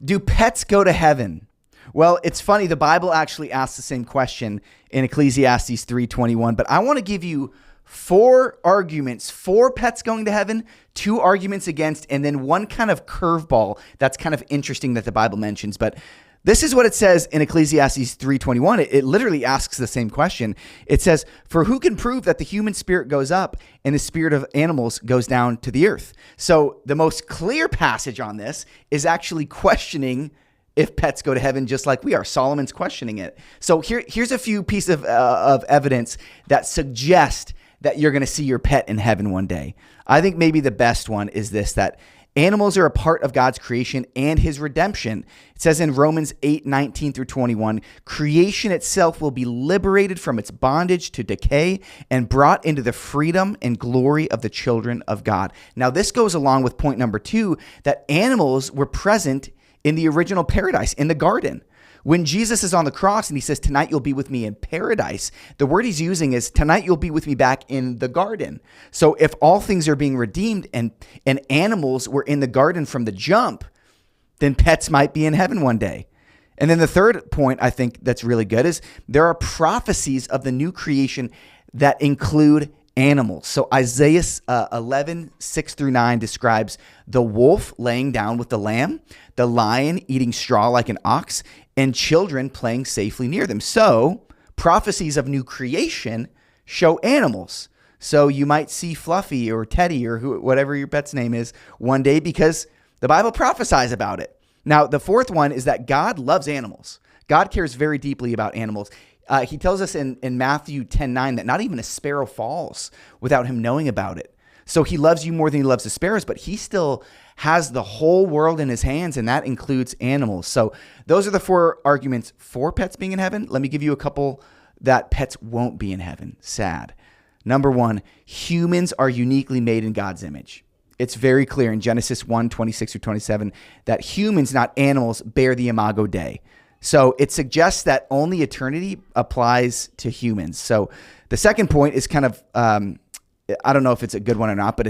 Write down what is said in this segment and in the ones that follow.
Do pets go to heaven? Well, it's funny. The Bible actually asks the same question in Ecclesiastes 3:21, but I want to give you four arguments for pets going to heaven, two arguments against, and then one kind of curveball that's kind of interesting that the Bible mentions. But this is what it says in Ecclesiastes 3:21. It literally asks the same question. It says, "For who can prove that the human spirit goes up and the spirit of animals goes down to the earth?" So the most clear passage on this is actually questioning if pets go to heaven, just like we are. Solomon's questioning it. So here's a few pieces of evidence that suggest that you're going to see your pet in heaven one day. I think maybe the best one is this, that animals are a part of God's creation and his redemption. It says in Romans 8:19 through 21, creation itself will be liberated from its bondage to decay and brought into the freedom and glory of the children of God. Now, this goes along with point number 2, that animals were present in the original paradise, in the garden. When Jesus is on the cross and he says, "Tonight you'll be with me in paradise," the word he's using is, "Tonight you'll be with me back in the garden." So if all things are being redeemed and animals were in the garden from the jump, then pets might be in heaven one day. And then the third point I think that's really good is there are prophecies of the new creation that include animals. So Isaiah 11:6 through 9 describes the wolf laying down with the lamb, the lion eating straw like an ox, and children playing safely near them. So prophecies of new creation show animals. So you might see Fluffy or Teddy or whatever your pet's name is one day because the Bible prophesies about it. Now, the fourth one is that God loves animals. God cares very deeply about animals. He tells us in Matthew 10:9 that not even a sparrow falls without him knowing about it. So he loves you more than he loves the sparrows, but he still has the whole world in his hands, and that includes animals. So those are the four arguments for pets being in heaven. Let me give you a couple that pets won't be in heaven. Sad. Number 1, humans are uniquely made in God's image. It's very clear in Genesis 1:26 through 27 that humans, not animals, bear the imago Dei. So it suggests that only eternity applies to humans. So the second point is kind of, I don't know if it's a good one or not, but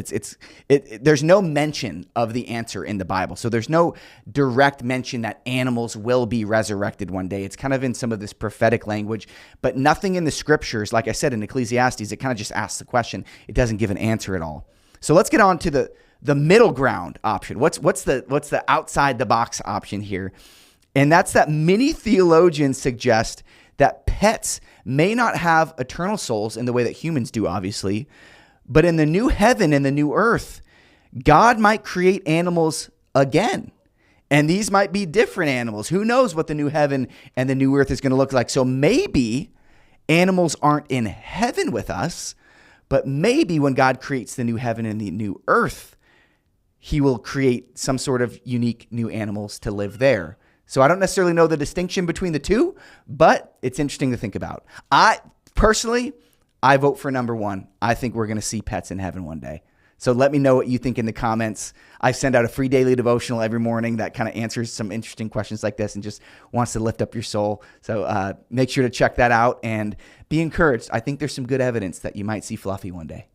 there's no mention of the answer in the Bible. So there's no direct mention that animals will be resurrected one day. It's kind of in some of this prophetic language, but nothing in the scriptures, like I said in Ecclesiastes, it kind of just asks the question. It doesn't give an answer at all. So let's get on to the middle ground option. What's the outside the box option here? And that's that many theologians suggest that pets may not have eternal souls in the way that humans do, obviously, but in the new heaven and the new earth, God might create animals again. And these might be different animals. Who knows what the new heaven and the new earth is going to look like? So maybe animals aren't in heaven with us, but maybe when God creates the new heaven and the new earth, he will create some sort of unique new animals to live there. So I don't necessarily know the distinction between the two, but it's interesting to think about. I vote for number 1. I think we're going to see pets in heaven one day. So let me know what you think in the comments. I send out a free daily devotional every morning that kind of answers some interesting questions like this and just wants to lift up your soul. So make sure to check that out and be encouraged. I think there's some good evidence that you might see Fluffy one day.